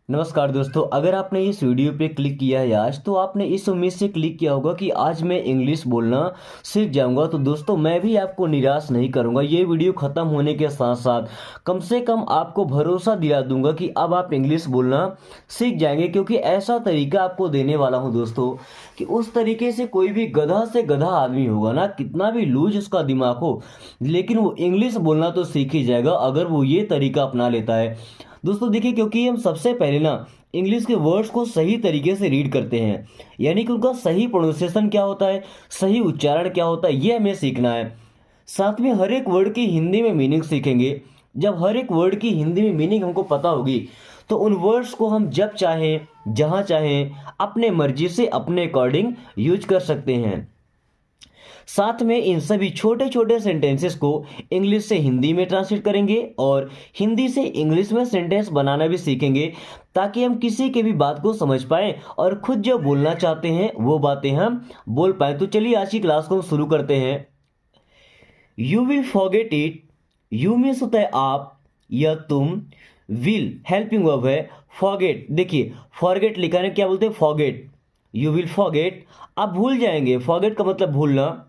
नमस्कार दोस्तों, अगर आपने इस वीडियो पे क्लिक किया है आज, तो आपने इस उम्मीद से क्लिक किया होगा कि आज मैं इंग्लिश बोलना सीख जाऊंगा। तो दोस्तों, मैं भी आपको निराश नहीं करूंगा। ये वीडियो ख़त्म होने के साथ साथ कम से कम आपको भरोसा दिला दूंगा कि अब आप इंग्लिश बोलना सीख जाएंगे, क्योंकि ऐसा तरीका आपको देने वाला हूं दोस्तों कि उस तरीके से कोई भी गधा से गधा आदमी होगा ना, कितना भी लूज उसका दिमाग हो, लेकिन वो इंग्लिश बोलना तो सीख ही जाएगा अगर वो ये तरीका अपना लेता है। दोस्तों देखिए, क्योंकि हम सबसे पहले ना इंग्लिश के वर्ड्स को सही तरीके से रीड करते हैं, यानी कि उनका सही प्रोनाउंसिएशन क्या होता है, सही उच्चारण क्या होता है, ये हमें सीखना है। साथ में हर एक वर्ड की हिंदी में मीनिंग सीखेंगे। जब हर एक वर्ड की हिंदी में मीनिंग हमको पता होगी, तो उन वर्ड्स को हम जब चाहें, जहां चाहें, अपने मर्जी से अपने अकॉर्डिंग यूज कर सकते हैं। साथ में इन सभी छोटे छोटे सेंटेंसेस को इंग्लिश से हिंदी में ट्रांसलेट करेंगे और हिंदी से इंग्लिश में सेंटेंस बनाना भी सीखेंगे, ताकि हम किसी की भी बात को समझ पाएं और खुद जो बोलना चाहते हैं वो बातें हम बोल पाएं। तो चलिए आज की क्लास को हम शुरू करते हैं। You will forget it. You means होता है आप या तुम। विल हेल्पिंग वर्ब है। फॉरगेट, देखिए फॉरगेट लिखा है, क्या बोलते हैं, फॉरगेट। यू विल फॉरगेट, आप भूल जाएंगे। फॉरगेट का मतलब भूलना।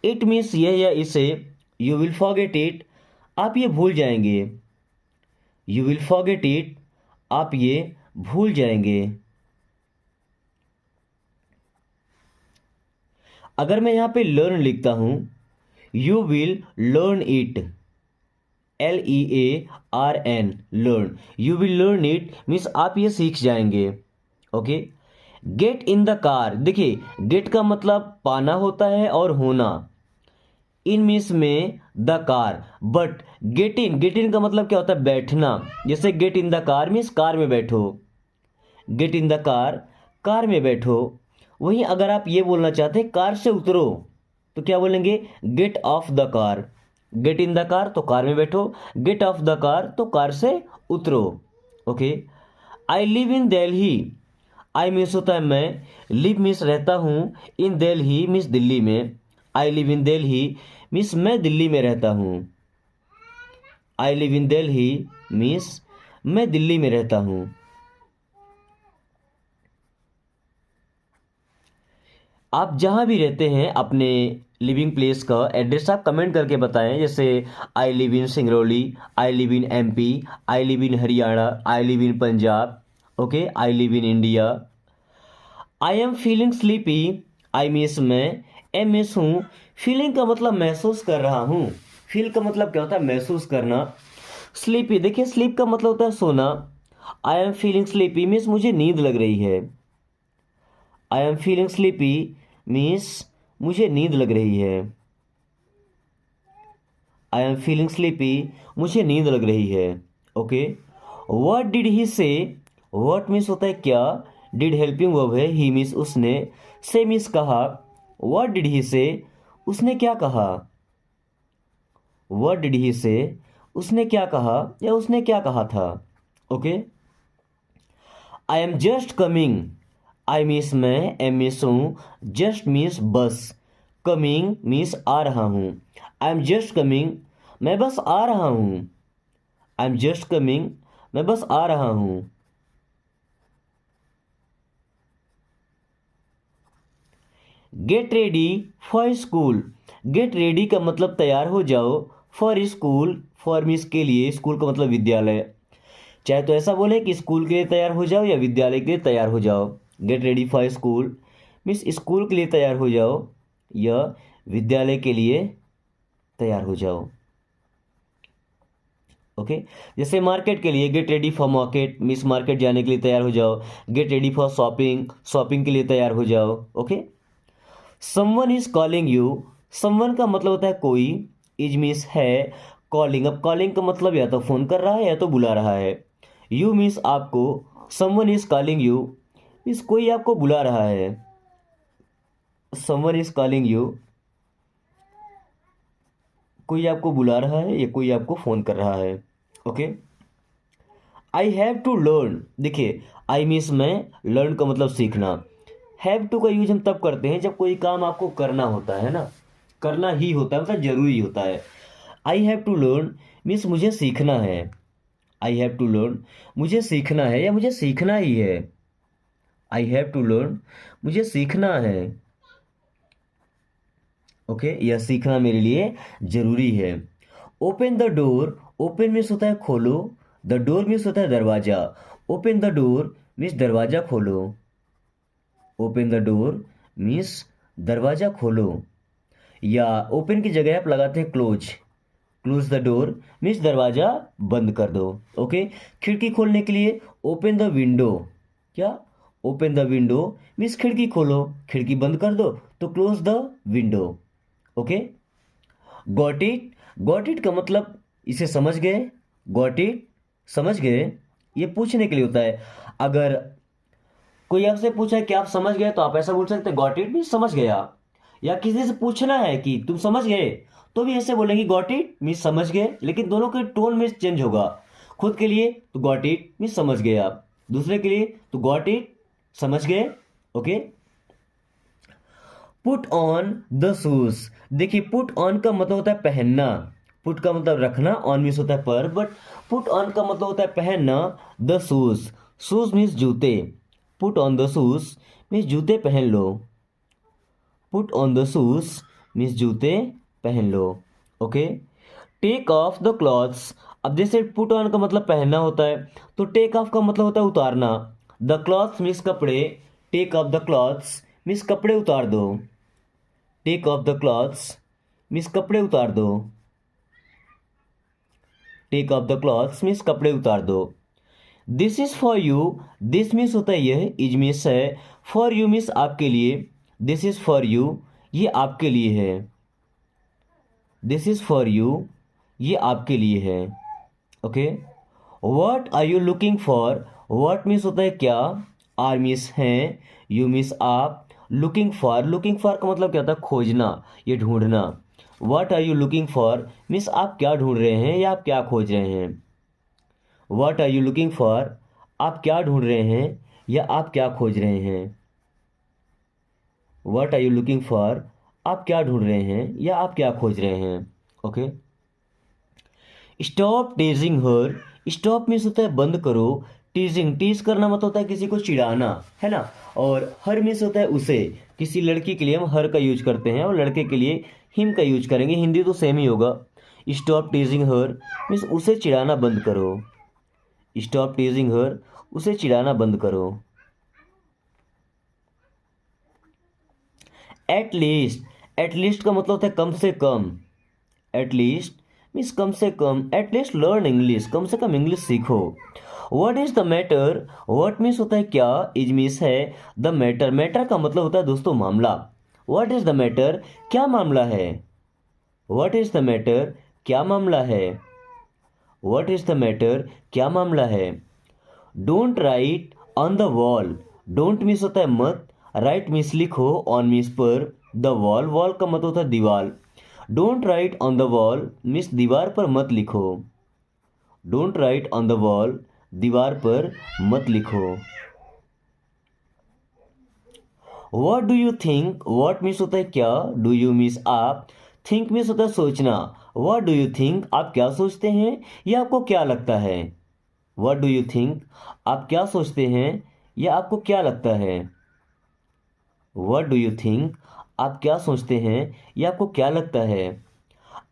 इट मीन्स यह या इसे। यू विल फॉरगेट इट, आप ये भूल जाएंगे। यू विल फॉरगेट इट, आप ये भूल जाएंगे। अगर मैं यहां पे लर्न लिखता हूं, you will learn it, LEARN, learn. You will learn it means आप ये सीख जाएंगे। Okay. Gate in the car, देखिए गेट का मतलब पाना होता है और होना। इन मीन्स में the car, but get in का मतलब क्या होता है, बैठना। जैसे gate in the car means car में बैठो। Gate in the car, car में बैठो। वहीं अगर आप ये बोलना चाहते हैं कार से उतरो, तो क्या बोलेंगे, get off the car. Get in the car तो कार में बैठो, गेट ऑफ द कार तो कार से उतरो। Okay. I live in Delhi. I means होता है मैं, लिव मीन्स रहता हूँ, इन दिल्ली मीन्स दिल्ली में। आई लिव इन दिल्ली मीन्स मैं दिल्ली में रहता हूँ। आई लिव इन दिल्ली मीन्स मैं दिल्ली में रहता हूँ। आप जहाँ भी रहते हैं अपने लिविंग प्लेस का एड्रेस आप कमेंट करके बताएं। जैसे आई live in Singrauli, I live in MP, I live in Haryana, I live in Punjab. Okay, I live in India. I am feeling sleepy. I means मैं, एम मीन्स हूँ, फीलिंग का मतलब महसूस कर रहा हूँ। फील का मतलब क्या होता है, महसूस करना। स्लीपी, देखिए स्लीप का मतलब होता है सोना। I am feeling sleepy means मुझे नींद लग रही है। I am feeling sleepy means मुझे नींद लग रही है। आई एम फीलिंग स्लीपी, मुझे नींद लग रही है। ओके। व्हाट डिड ही से। व्हाट मीन्स होता है क्या, डिड हेल्पिंग वर्ब है, ही मीन्स उसने, से मीन्स कहा। व्हाट डिड ही से, उसने क्या कहा। व्हाट डिड ही से, उसने क्या कहा या उसने क्या कहा था। Okay. I am just coming. I means मैं, एम मीन्स हूँ, जस्ट मीन्स बस, कमिंग मीन्स आ रहा हूँ। आई एम जस्ट कमिंग, मैं बस आ रहा हूँ। आई एम जस्ट कमिंग, मैं बस आ रहा हूँ। Get ready for school. Get ready का मतलब तैयार हो जाओ, फॉर स्कूल, फॉर मीन्स के लिए, स्कूल का मतलब विद्यालय। चाहे तो ऐसा बोले कि स्कूल के लिए तैयार हो जाओ या विद्यालय के लिए तैयार हो जाओ। Get ready for school means school के लिए तैयार हो जाओ या विद्यालय के लिए तैयार हो जाओ। ओके। जैसे मार्केट के लिए, get ready for market means market जाने के लिए तैयार हो जाओ। Get ready for shopping, shopping के लिए तैयार हो जाओ। Okay. Someone is calling you. Someone का मतलब होता है कोई, इज मीन्स है, कॉलिंग, अब कॉलिंग का मतलब या तो फोन कर रहा है या तो बुला रहा है। यू मीन्स आपको, someone is calling you means कोई आपको बुला रहा है। समवन इज कॉलिंग यू, कोई आपको बुला रहा है या कोई आपको फोन कर रहा है। Okay. I have to learn, देखिए आई मीन्स मैं, लर्न का मतलब सीखना। हैव टू का यूज हम तब करते हैं जब कोई काम आपको करना होता है ना, करना ही होता है, मतलब जरूरी होता है। I have to learn means मुझे सीखना है। आई हैव टू लर्न, मुझे सीखना है या मुझे सीखना ही है। आई हैव टू लर्न, मुझे सीखना है। ओके, यह सीखना मेरे लिए जरूरी है। Open the door, open means होता है खोलो, द डोर मीन्स होता है दरवाजा। ओपन द डोर मीन्स दरवाजा खोलो। ओपन द डोर मीन्स दरवाजा खोलो। या ओपन की जगह आप लगाते हैं close, close the door means दरवाजा बंद कर दो। ओके, खिड़की खोलने के लिए ओपन द विंडो, क्या ओपन द विंडो मीन्स खिड़की खोलो, खिड़की बंद कर दो तो close the window. Okay, got it का मतलब इसे समझ गए, गॉट इट समझ गए, ये पूछने के लिए होता है। अगर कोई आपसे पूछा है कि आप समझ गए तो आप ऐसा बोल सकते हैं गॉट इट भी समझ गया। या किसी से पूछना है कि तुम समझ गए तो भी ऐसे बोलेंगे गॉट इट मीन्स समझ गए, लेकिन दोनों के टोन में चेंज होगा। खुद के लिए तो गॉट इट मीन्स समझ गए आप, दूसरे के लिए तो गॉट इट समझ गए। Okay, put on the shoes, देखिए पुट ऑन का मतलब होता है पहनना, पुट का मतलब रखना, ऑन मीन्स होता है पर, बट पुट ऑन का मतलब होता है पहनना। द शूज, शूज मीन्स जूते, put on the shoes means जूते पहन लो। Put on the shoes means जूते पहन लो। Okay, take off the clothes, अब जैसे पुट ऑन का मतलब पहनना होता है तो टेक ऑफ का मतलब होता है उतारना। द क्लॉथ्स मीन्स कपड़े, take off the clothes means कपड़े उतार दो। Take off the clothes means कपड़े उतार दो। Take off the clothes means कपड़े उतार दो। This is for you, this means होता है यह, इज मीन्स है, फॉर यू मीन्स आपके लिए। दिस इज फॉर यू, ये आपके लिए है। दिस इज फॉर यू, ये आपके लिए है। Okay, what are you looking for, what means होता है क्या, आर मीन्स है, यू मीन्स आप, लुकिंग फॉर, लुकिंग फॉर का मतलब क्या होता है खोजना, ये ढूंढना। What are you looking for means आप क्या ढूंढ रहे हैं या आप क्या खोज रहे हैं। What are you looking for, आप क्या ढूंढ रहे हैं या आप क्या खोज रहे हैं। What are you looking for, आप क्या ढूंढ रहे हैं या आप क्या खोज रहे हैं। ओके, स्टॉप टीजिंग हर, स्टॉप मीन्स होता है बंद करो, टीजिंग, टीज करना मतलब होता है किसी को चिढ़ाना, है ना। और हर मीन्स होता है उसे, किसी लड़की के लिए हम हर का यूज करते हैं और लड़के के लिए हिम का यूज करेंगे, हिंदी तो सेम ही होगा। स्टॉप टीजिंग हर मीन्स उसे चिढ़ाना बंद करो। स्टॉप टीजिंग हर, उसे चिढ़ाना बंद करो। एट लीस्ट का मतलब होता है कम से कम। एट लीस्ट मीन्स कम से कम, एट लीस्ट लर्न इंग्लिश, कम से कम इंग्लिश सीखो। What is the matter, what means होता है क्या, इज मीन्स है, द मैटर, मैटर का मतलब होता है दोस्तों मामला। व्हाट इज द मैटर, क्या मामला है। व्हाट इज द मैटर, क्या मामला है। व्हाट इज द मैटर, क्या मामला है। Don't write on the wall, don't means होता है मत, राइट मीन्स लिखो, ऑन मीन्स पर, द वॉल, वॉल का मतलब होता है दीवार। Don't write on the wall means दीवार पर मत लिखो। Don't write on the wall, दीवार पर मत लिखो। What do you think, what means होता है क्या, डू यू मीन्स आप, थिंक मीन्स होता है सोचना। वॉट डू यू थिंक, आप क्या सोचते हैं या आपको क्या लगता है। वॉट डू यू थिंक, आप क्या सोचते हैं या आपको क्या लगता है। वॉट डू यू थिंक, आप क्या सोचते हैं या आपको क्या लगता है।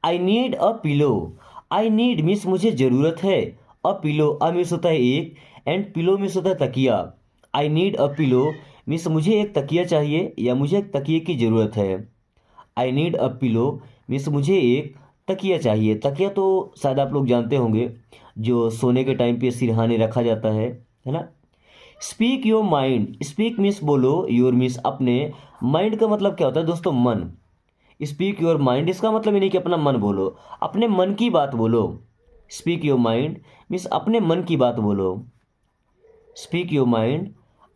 I need a pillow, I need means मुझे ज़रूरत है, अ पिलो, अ मीन्स होता है एक, एंड पिलो मीन्स होता है तकिया। I need a pillow means मुझे एक तकिया चाहिए या मुझे एक तकिए की ज़रूरत है। I need a pillow means मुझे एक तकिया चाहिए। तकिया तो शायद आप लोग जानते होंगे, जो सोने के टाइम पे सिरहाने रखा जाता है ना। Speak your mind, speak means बोलो, योर मीन्स अपने, माइंड का मतलब क्या होता है दोस्तों मन। स्पीक योर माइंड इसका मतलब ये नहीं कि अपना मन बोलो, अपने मन की बात बोलो। स्पीक योर माइंड मीन्स अपने मन की बात बोलो। स्पीक योर माइंड,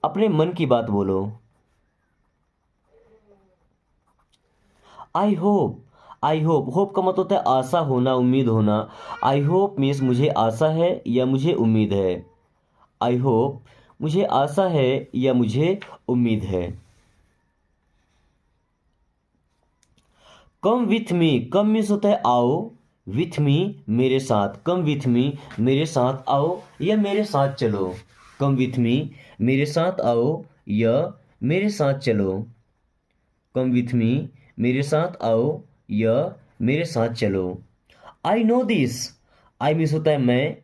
अपने मन की बात बोलो। I hope, I hope, hope का मतलब होता है आशा होना, उम्मीद होना। आई होप मीन्स मुझे आशा है या मुझे उम्मीद है। आई होप, मुझे आशा है या मुझे उम्मीद है। Come with me, come means होता है आओ, विथ मी मेरे साथ, कम विथ मी मेरे साथ आओ या मेरे साथ चलो, कम विथ मी मेरे साथ आओ या मेरे साथ चलो, कम विथ मी मेरे साथ आओ या मेरे साथ चलो। I know this, I means होता है मैं,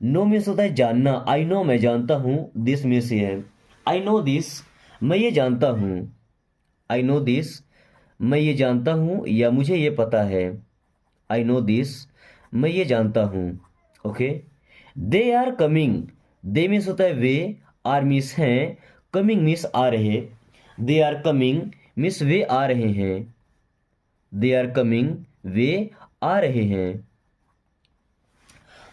नो मीन्स होता है जानना, आई नो मैं जानता हूँ, दिस मीन्स ये है, आई नो दिस मैं ये जानता हूँ, आई नो दिस मैं ये जानता हूँ या मुझे ये पता है, आई नो दिस मैं ये जानता हूँ। Okay, they are coming, they means होता है वे, आर मीन्स हैं, कमिंग मीन्स आ रहे, दे आर कमिंग मीन्स वे आ रहे हैं, दे आर कमिंग वे आ रहे हैं।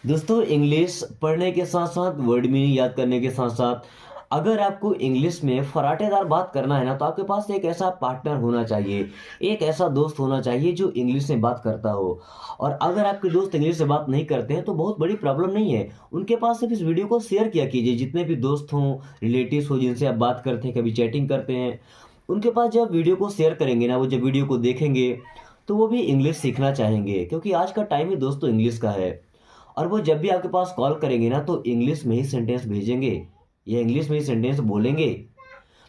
दोस्तों इंग्लिश पढ़ने के साथ साथ वर्ड मीनिंग याद करने के साथ साथ अगर आपको इंग्लिश में फराटेदार बात करना है ना, तो आपके पास एक ऐसा पार्टनर होना चाहिए, एक ऐसा दोस्त होना चाहिए जो इंग्लिश में बात करता हो। और अगर आपके दोस्त इंग्लिश से बात नहीं करते हैं तो बहुत बड़ी प्रॉब्लम नहीं है, उनके पास सिर्फ इस वीडियो को शेयर किया कीजिए। जितने भी दोस्त हों, रिलेटिव्स हो, जिनसे आप बात करते हैं, कभी चैटिंग करते हैं, उनके पास जब वीडियो को शेयर करेंगे ना, वो जब वीडियो को देखेंगे तो वो भी इंग्लिश सीखना चाहेंगे, क्योंकि आज का टाइम ही दोस्तों इंग्लिश का है। और वो जब भी आपके पास कॉल करेंगे ना तो इंग्लिश में ही सेंटेंस भेजेंगे या इंग्लिश में ही सेंटेंस बोलेंगे।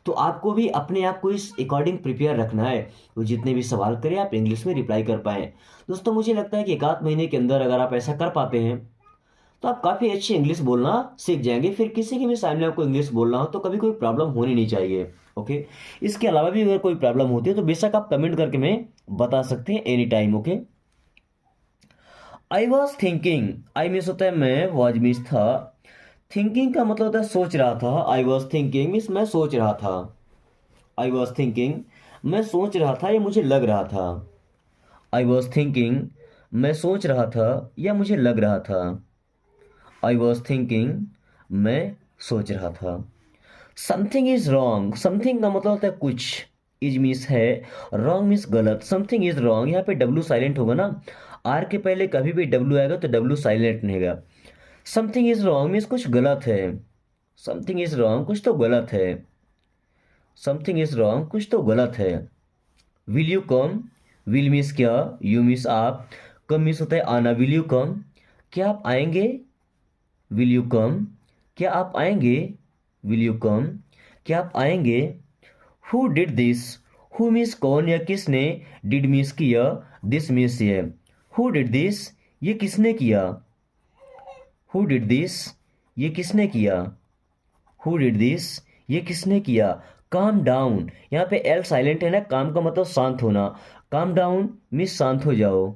तो आपको भी अपने आप को इस अकॉर्डिंग प्रिपेयर रखना है, वो जितने भी सवाल करें आप इंग्लिश में रिप्लाई कर पाएँ। दोस्तों मुझे लगता है कि एक आध महीने के अंदर अगर आप ऐसा कर पाते हैं तो आप काफ़ी अच्छी इंग्लिश बोलना सीख जाएंगे। फिर किसी के भी सामने आपको इंग्लिश बोलना हो तो कभी कोई प्रॉब्लम होनी नहीं चाहिए। ओके, इसके अलावा भी अगर कोई प्रॉब्लम होती है तो बेशक आप कमेंट करके मैं बता सकते हैं any time. Okay, I was thinking, I means होता है मैं, वॉज मीन्स था, थिंकिंग का मतलब होता है सोच रहा था, आई वॉज थिंकिंग मीन्स मैं सोच रहा था, आई वॉज थिंकिंग मैं सोच रहा था या मुझे लग रहा था, आई वॉज थिंकिंग मैं सोच रहा था या मुझे लग रहा था, आई वॉज थिंकिंग मैं सोच रहा था। समथिंग इज रॉन्ग, समथिंग का मतलब होता है कुछ, इज मीन्स है, रॉन्ग मीन्स गलत, समथिंग इज रॉन्ग, यहाँ पे डब्ल्यू साइलेंट होगा ना, आर के पहले कभी भी डब्ल्यू आएगा तो डब्ल्यू साइलेंट रहेगा। समथिंग इज रॉन्ग मीन्स कुछ गलत है, समथिंग इज रॉन्ग कुछ तो गलत है, समथिंग इज रॉन्ग कुछ तो गलत है। Will you come, will means क्या, यू मीन्स आप, कम मीन्स होता है आना, विल यू कम क्या आप आएंगे, विल यू कम क्या आप आएंगे, विल यू कम क्या आप आएंगे। Who did this, who means कौन या किसने, डिड मीन्स किया, दिस मीन्स ये, हु डिड दिस ये किसने किया, हु डिड दिस ये किसने किया, हु डिड दिस ये किसने किया। काम डाउन, यहाँ पे एल साइलेंट है ना, काम का मतलब शांत होना, काम डाउन मीन्स शांत हो जाओ,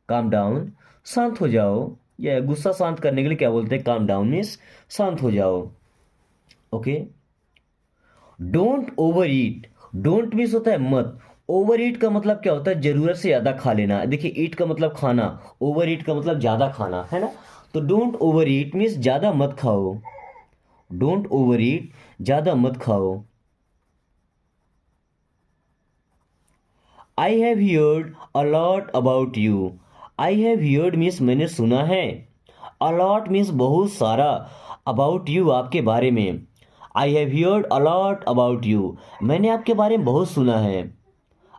काम डाउन शांत हो जाओ, या गुस्सा शांत करने के लिए क्या बोलते हैं, काम डाउन मीन्स शांत हो जाओ। Okay, don't over eat, don't means होता है मत, ओवर ईट का मतलब क्या होता है, जरूरत से ज्यादा खा लेना। देखिए ईट का मतलब खाना, ओवर ईट का मतलब ज्यादा खाना है ना, तो डोंट ओवर ईट मीन्स ज्यादा मत खाओ, डोंट ओवर ईट ज्यादा मत खाओ। आई have heard a lot about you, I have heard means मैंने सुना है, अलॉट मीन्स बहुत सारा, अबाउट यू आपके बारे में, आई have heard a lot about you मैंने आपके बारे में बहुत सुना है,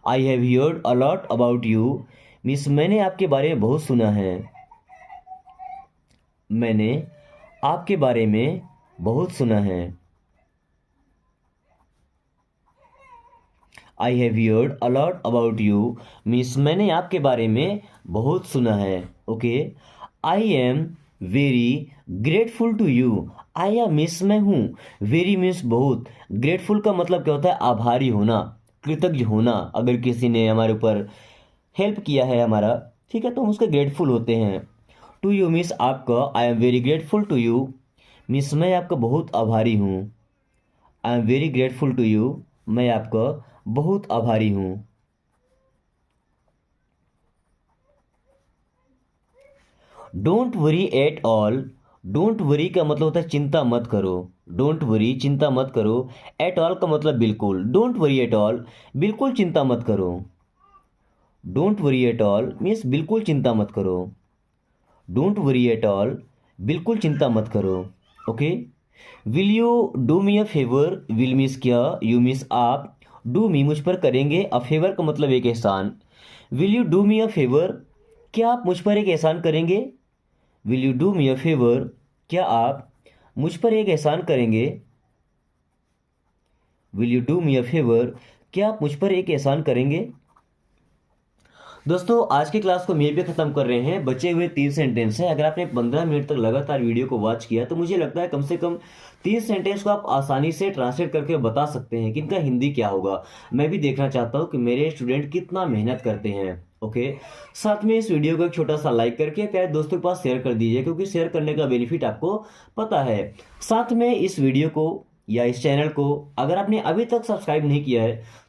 I have heard a lot about you means मैंने आपके बारे में बहुत सुना है, मैंने आपके बारे में बहुत सुना है। I have heard a lot about you means मैंने आपके बारे में बहुत सुना है। Okay, I am very grateful to you, I am means मैं हूँ, वेरी मीन्स बहुत, ग्रेटफुल का मतलब क्या होता है, आभारी होना, कृतज्ञ होना। अगर किसी ने हमारे ऊपर हेल्प किया है हमारा, ठीक है, तो हम उसके ग्रेटफुल होते हैं। टू यू मीन्स आपका, I am very grateful to you means मैं आपका बहुत आभारी हूँ, I am very grateful to you मैं आपका बहुत आभारी हूँ। Don't worry at all, don't worry का मतलब होता है चिंता मत करो, डोंट वरी चिंता मत करो, एट ऑल का मतलब बिल्कुल, डोंट वरी एट ऑल बिल्कुल चिंता मत करो, don't worry at all means बिल्कुल चिंता मत करो, डोंट वरी एट ऑल बिल्कुल चिंता मत करो। Okay, will you do me a favour, will means क्या, यू मीन्स आप, डू मी मुझ पर करेंगे, अ फेवर का मतलब एक एहसान, will you do me a favour क्या आप मुझ पर एक एहसान करेंगे? Will you do me a favour? क्या आप मुझ पर एक एहसान करेंगे? Will you do me a favour? क्या आप मुझ पर एक एहसान करेंगे? दोस्तों आज की क्लास को यहीं पे खत्म कर रहे हैं। बचे हुए 3 सेंटेंस हैं। अगर आपने 15 मिनट तक लगातार वीडियो को वॉच किया तो मुझे लगता है कम से कम 3 सेंटेंस को आप आसानी से ट्रांसलेट करके बता सकते हैं कि इनका हिंदी क्या होगा। मैं भी देखना चाहता हूँ कि मेरे स्टूडेंट कितना मेहनत करते हैं। ओके, साथ में इस वीडियो को एक छोटा सा लाइक करके प्यारे दोस्तों के पास शेयर कर दीजिए, क्योंकि शेयर करने का बेनिफिट आपको पता है। साथ में इस वीडियो को या इस चैनल को अगर आपने अभी तक सब्सक्राइब नहीं किया है